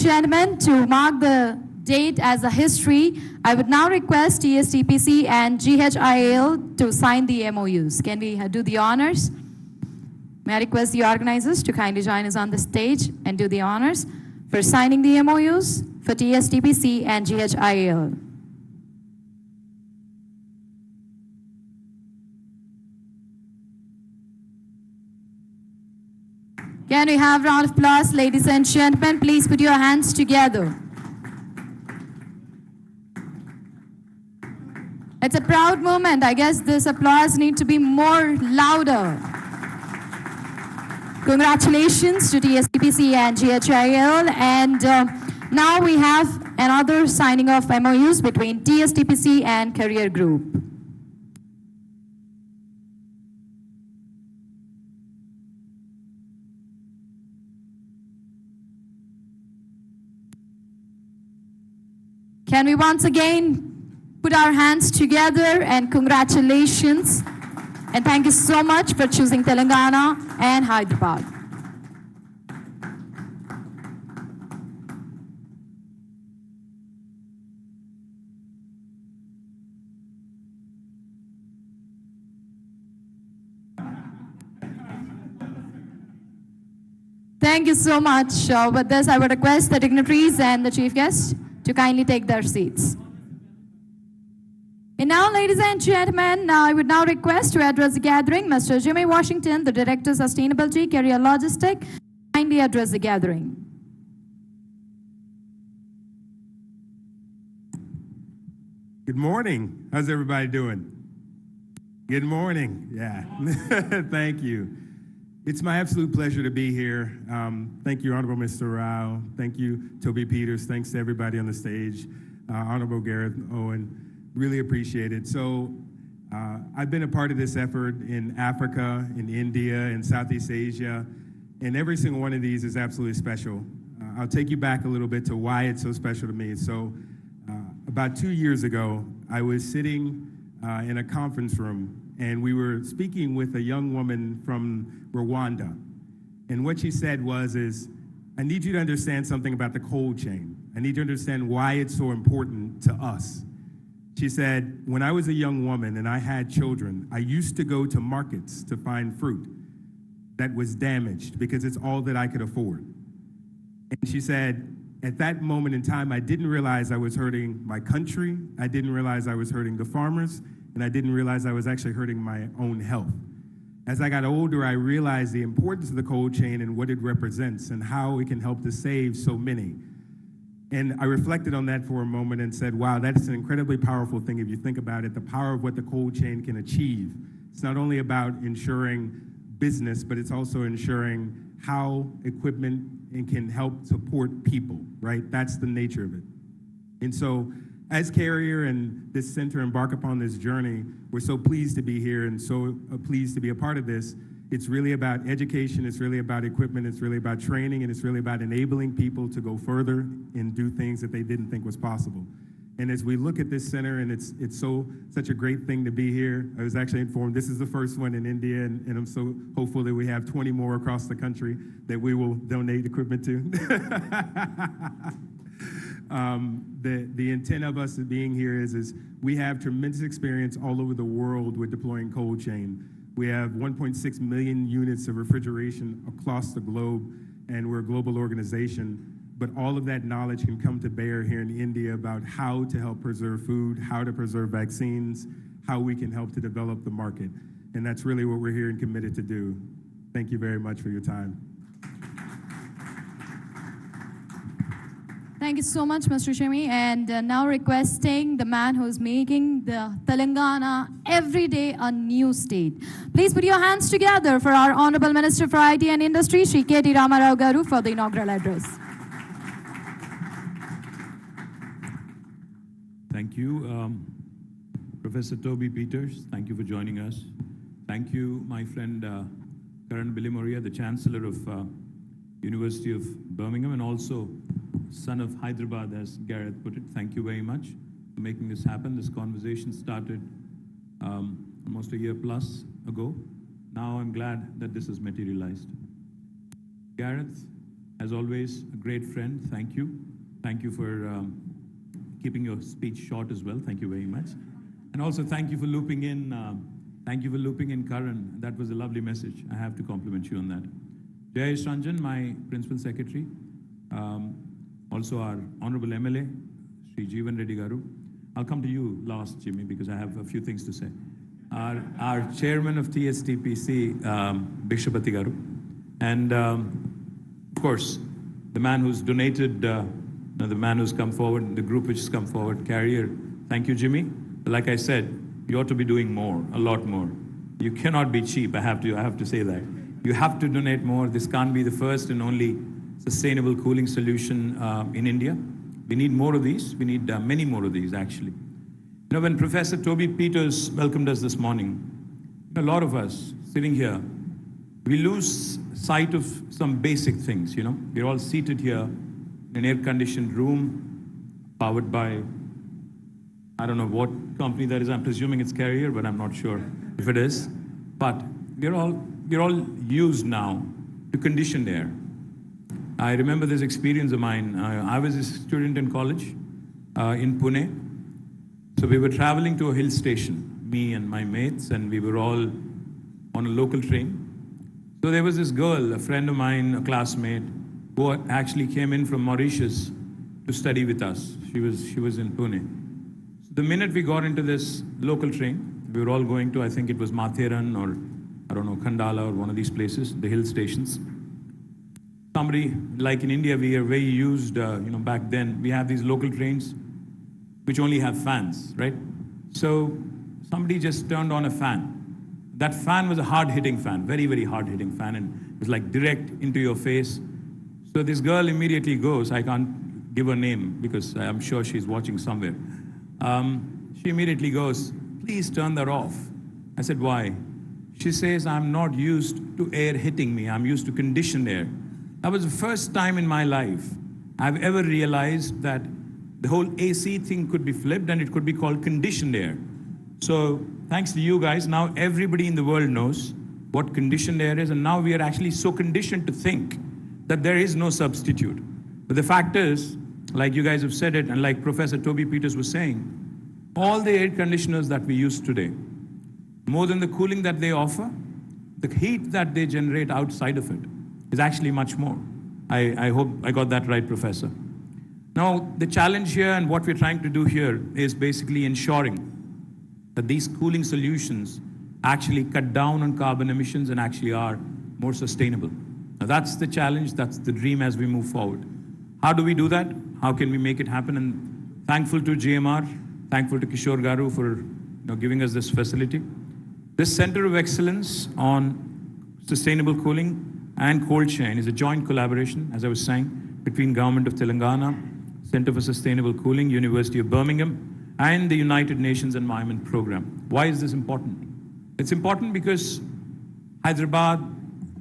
Gentlemen, to mark the date as a history, I would now request TSTPC and GHIL to sign the MOUs. Can we do the honors? May I request the organizers to kindly join us on the stage and do the honors for signing the MOUs for TSTPC and GHIL. Can we have a round of applause, ladies and gentlemen? Please put your hands together. It's a proud moment. I guess this applause needs to be more louder. Congratulations to TSTPC and GHIL. And now we have another signing of MOUs between TSTPC and Career Group. Can we once again put our hands together and congratulations. And thank you so much for choosing Telangana and Hyderabad. Thank you so much. With this, I would request the dignitaries and the chief guests to kindly take their seats. And now, ladies and gentlemen, I would now request to address the gathering Mr. Jimmy Washington, the Director of Sustainability, Career Logistics, kindly address the gathering. Good morning. How's everybody doing? Good morning. Yeah. Thank you. It's my absolute pleasure to be here. Thank you, Honorable Mr. Rao. Thank you, Toby Peters. Thanks to everybody on the stage. Honorable Gareth Owen. Really appreciate it. So I've been a part of this effort in Africa, in India, in Southeast Asia, and every single one of these is absolutely special. I'll take you back a little bit to why it's so special to me. So about 2 years ago, I was sitting in a conference room, and we were speaking with a young woman from Rwanda. And what she said was, I need you to understand something about the cold chain. I need you to understand why it's so important to us. She said, when I was a young woman and I had children, I used to go to markets to find fruit that was damaged because it's all that I could afford. And she said, at that moment in time, I didn't realize I was hurting my country. I didn't realize I was hurting the farmers. And I didn't realize I was actually hurting my own health. As I got older, I realized the importance of the cold chain and what it represents and how it can help to save so many. And I reflected on that for a moment and said, wow, that's an incredibly powerful thing if you think about it, the power of what the cold chain can achieve. It's not only about ensuring business, but it's also ensuring how equipment can help support people, right? That's the nature of it. And so as Carrier and this center embark upon this journey, we're so pleased to be here and so pleased to be a part of this. It's really about education, it's really about equipment, it's really about training, and it's really about enabling people to go further and do things that they didn't think was possible. And as we look at this center, and it's such a great thing to be here. I was actually informed this is the first one in India, and I'm so hopeful that we have 20 more across the country that we will donate equipment to. The intent of us being here is we have tremendous experience all over the world with deploying cold chain. We have 1.6 million units of refrigeration across the globe, and we're a global organization. But all of that knowledge can come to bear here in India about how to help preserve food, how to preserve vaccines, how we can help to develop the market. And that's really what we're here and committed to do. Thank you very much for your time. Thank you so much, Mr. Shimi. And now requesting the man who's making the Telangana every day a new state. Please put your hands together for our Honorable Minister for IT and Industry, Shri KT Ramarao Garu, for the inaugural address. Thank you. Professor Toby Peters, thank you for joining us. Thank you, my friend Karan Bilimoria, the Chancellor of University of Birmingham, and also son of Hyderabad, as Gareth put it. Thank you very much for making this happen. This conversation started almost a year plus ago. Now I'm glad that this has materialized. Gareth, As always, a great friend. Thank you. Thank you for keeping your speech short as well. Thank you very much. And also thank you for looping in. Thank you for looping in Karan. That was a lovely message. I have to compliment you on that. Jayesh Ranjan, my principal secretary. Also our honorable MLA, Sri Jeevan Reddy Garu. I'll come to you last, Jimmy, because I have a few things to say. Our chairman of TSTPC, Bhikshapati Garu. And of course, the man who's donated, the man who's come forward, the group which has come forward, Carrier. Thank you, Jimmy. Like I said, you ought to be doing more, a lot more. You cannot be cheap, I have to say that. You have to donate more. This can't be the first and only sustainable cooling solution in India. We need more of these. We need many more of these, actually. You know, when Professor Toby Peters welcomed us this morning, a lot of us sitting here, we lose sight of some basic things, you know. We're all seated here in an air-conditioned room, powered by, I don't know what company that is. I'm presuming it's Carrier, but I'm not sure if it is. But we're all used now to conditioned air. I remember this experience of mine. I was a student in college in Pune. So we were traveling to a hill station, me and my mates, and we were all on a local train. So there was this girl, a friend of mine, a classmate, who actually came in from Mauritius to study with us. She was in Pune. So the minute we got into this local train, we were all going to, I think it was Matheran or, I don't know, Khandala or one of these places, the hill stations. Somebody, like in India, we are very used, back then, we have these local trains which only have fans, right? So somebody just turned on a fan. That fan was a hard-hitting fan, very, very hard-hitting fan, and it was like direct into your face. So this girl immediately goes, I can't give her name because I'm sure she's watching somewhere. She immediately goes, please turn that off. I said, why? She says, I'm not used to air hitting me. I'm used to conditioned air. That was the first time in my life I've ever realized that the whole AC thing could be flipped and it could be called conditioned air. So thanks to you guys, now everybody in the world knows what conditioned air is, and now we are actually so conditioned to think that there is no substitute. But the fact is, like you guys have said it, and like Professor Toby Peters was saying, all the air conditioners that we use today, more than the cooling that they offer, the heat that they generate outside of it is actually much more. I hope I got that right, Professor. Now, the challenge here and what we're trying to do here is basically ensuring that these cooling solutions actually cut down on carbon emissions and actually are more sustainable. Now, that's the challenge, that's the dream as we move forward. How do we do that? How can we make it happen? And thankful to GMR, thankful to Kishore Garu for giving us this facility. This Center of Excellence on Sustainable Cooling and Cold Chain is a joint collaboration, as I was saying, between Government of Telangana, Center for Sustainable Cooling, University of Birmingham, and the United Nations Environment Program. Why is this important? It's important because Hyderabad,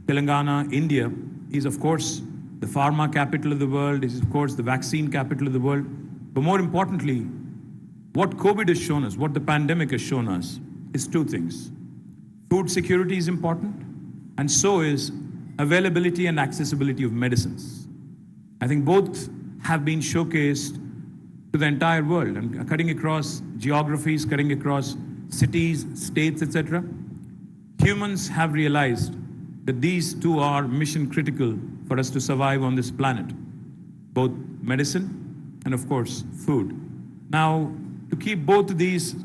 Telangana, India is, of course, the pharma capital of the world, is, of course, the vaccine capital of the world. But more importantly, what COVID has shown us, what the pandemic has shown us, is two things. Food security is important, and so is availability and accessibility of medicines. I think both have been showcased to the entire world and cutting across geographies, cutting across cities, states, etc. Humans have realized that these two are mission critical for us to survive on this planet, both medicine and, of course, food. Now, to keep both of these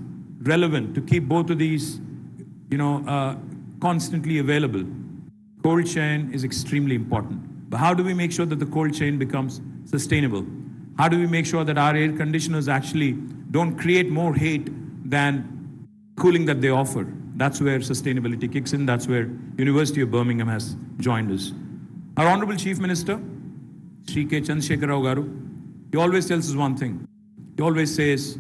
relevant, to keep both of these, constantly available, cold chain is extremely important. But how do we make sure that the cold chain becomes sustainable? How do we make sure that our air conditioners actually don't create more heat than cooling that they offer? That's where sustainability kicks in. That's where University of Birmingham has joined us. Our Honorable Chief Minister, Sri K. Chandrasekhar Rao Garu, he always tells us one thing. He always says,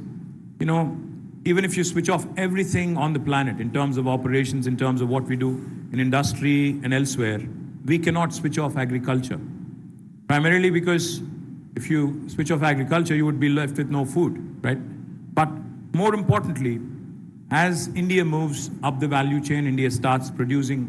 even if you switch off everything on the planet in terms of operations, in terms of what we do in industry and elsewhere, we cannot switch off agriculture. Primarily because if you switch off agriculture, you would be left with no food, right? But more importantly, as India moves up the value chain, India starts producing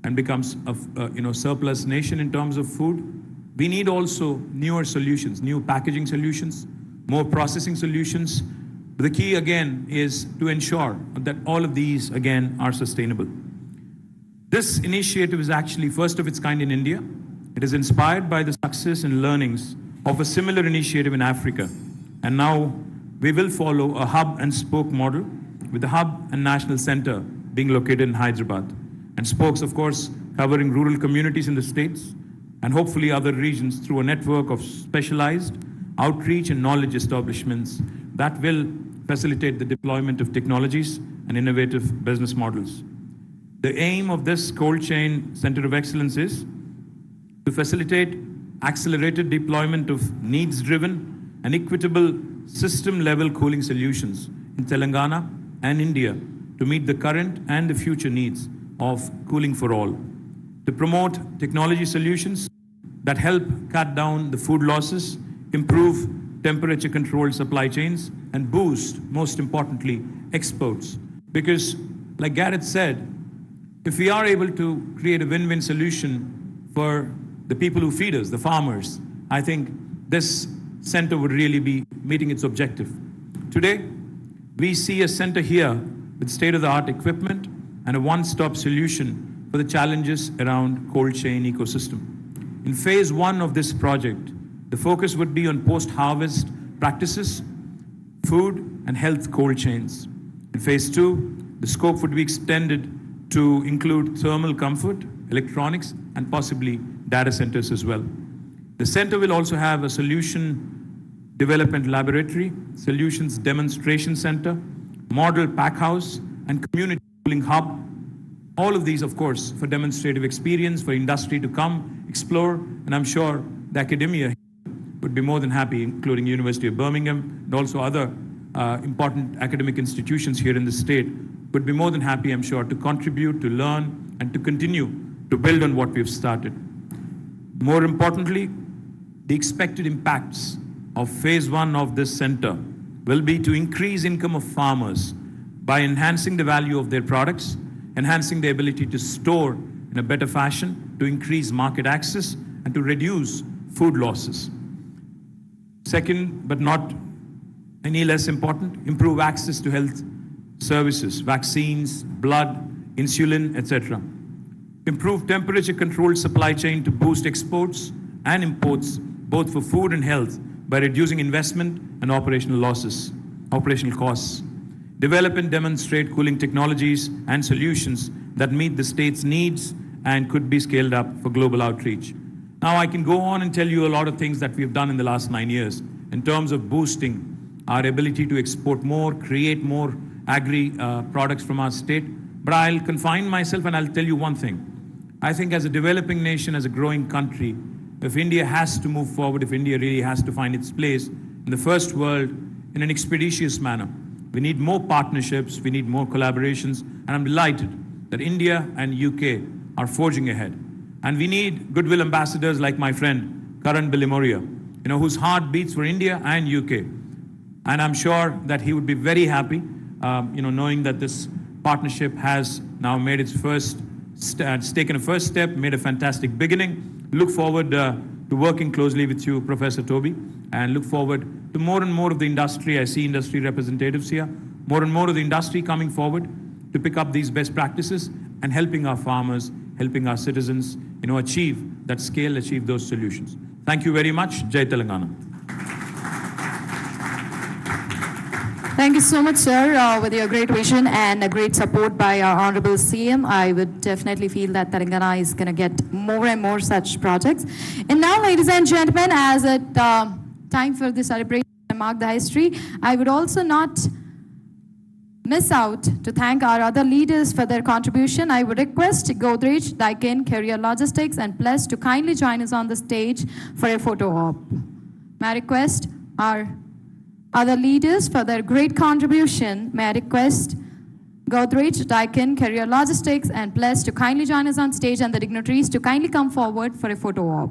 and becomes a surplus nation in terms of food, We need also newer solutions, new packaging solutions, more processing solutions. But the key again is to ensure that all of these again are sustainable. This initiative is actually first of its kind in India. It is inspired by the success and learnings of a similar initiative in Africa. And now we will follow a hub and spoke model with the hub and national center being located in Hyderabad. And spokes, of course, covering rural communities in the states and hopefully other regions through a network of specialized outreach and knowledge establishments that will facilitate the deployment of technologies and innovative business models. The aim of this cold chain center of excellence is to facilitate accelerated deployment of needs-driven and equitable system-level cooling solutions in Telangana and India to meet the current and the future needs of cooling for all, to promote technology solutions that help cut down the food losses, improve temperature-controlled supply chains, and boost, most importantly, exports. Because, like Gareth said, if we are able to create a win-win solution for the people who feed us, the farmers, I think this center would really be meeting its objective. Today, we see a center here with state-of-the-art equipment and a one-stop solution for the challenges around cold chain ecosystem. In phase one of this project, the focus would be on post-harvest practices, food and health cold chains. In phase two, the scope would be extended to include thermal comfort, electronics, and possibly data centers as well. The center will also have a solution development laboratory, solutions demonstration center, model pack house, and community cooling hub. All of these, of course, for demonstrative experience, for industry to come, explore, and I'm sure the academia would be more than happy, including University of Birmingham and also other important academic institutions here in the state, would be more than happy, I'm sure, to contribute, to learn, and to continue to build on what we've started. More importantly, the expected impacts of phase one of this center will be to increase income of farmers by enhancing the value of their products, enhancing the ability to store in a better fashion, to increase market access, and to reduce food losses. Second, but not any less important, improve access to health services, vaccines, blood, insulin, etc. Improve temperature-controlled supply chain to boost exports and imports, both for food and health, by reducing investment and operational costs. Develop and demonstrate cooling technologies and solutions that meet the state's needs and could be scaled up for global outreach. Now, I can go on and tell you a lot of things that we've done in the last 9 years in terms of boosting our ability to export more, create more agri products from our state. But I'll confine myself and I'll tell you one thing. I think as a developing nation, as a growing country, if India has to move forward, if India really has to find its place in the first world in an expeditious manner, we need more partnerships, we need more collaborations, and I'm delighted that India and UK are forging ahead. And we need goodwill ambassadors like my friend, Karan Bilimoria, whose heart beats for India and UK. And I'm sure that he would be very happy, knowing that this partnership has now made its it's taken a first step, made a fantastic beginning. Look forward to working closely with you, Professor Toby, and look forward to more and more of the industry. I see industry representatives here, more and more of the industry coming forward to pick up these best practices and helping our farmers, helping our citizens, achieve that scale, achieve those solutions. Thank you very much. Jai Telangana. Thank you so much, sir, with your great vision and a great support by our Honorable CM. I would definitely feel that Telangana is going to get more and more such projects. And now, ladies and gentlemen, as it time for the celebration and mark the history, I would also not miss out to thank our other leaders for their contribution. I would request Godrej, Daikin, Career Logistics, and Plus to kindly join us on the stage for a photo op. May I request our other leaders for their great contribution. May I request Godrej, Daikin, Career Logistics, and Plus to kindly join us on stage, and the dignitaries to kindly come forward for a photo op.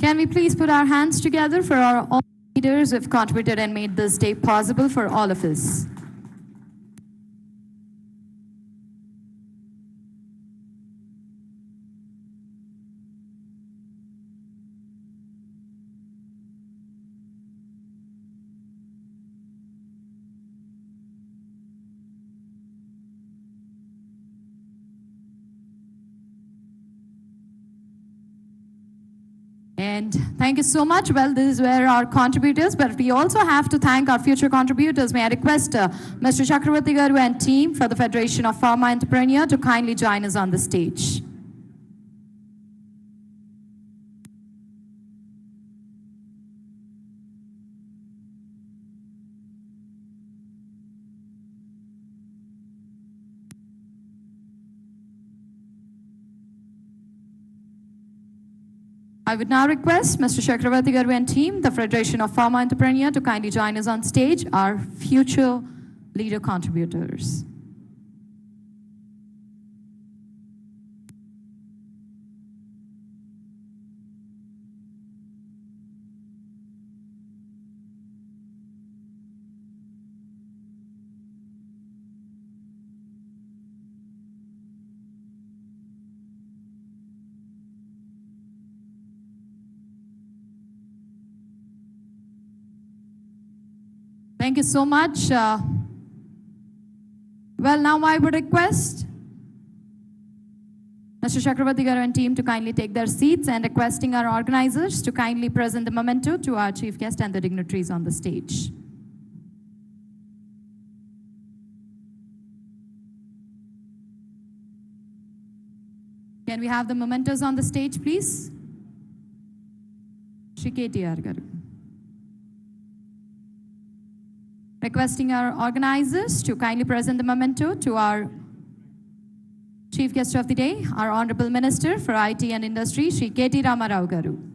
Can we please put our hands together for our all leaders who have contributed and made this day possible for all of us? And thank you so much. Well, these were our contributors, but we also have to thank our future contributors. May I request Mr. Chakravarti Garu and team for the Federation of Pharma Entrepreneur to kindly join us on the stage. I would now request Mr. Chakravarti Garu and team, the Federation of Pharma Entrepreneur, to kindly join us on stage, our future leader contributors. Thank you so much. Well, now I would request Mr. Chakravarti Garu and team to kindly take their seats, and requesting our organizers to kindly present the memento to our chief guest and the dignitaries on the stage. Can we have the mementos on the stage, please? Shri KTR Garu. Requesting our organizers to kindly present the memento to our chief guest of the day, our Honorable Minister for IT and Industry, Shri KT Ramarao Garu.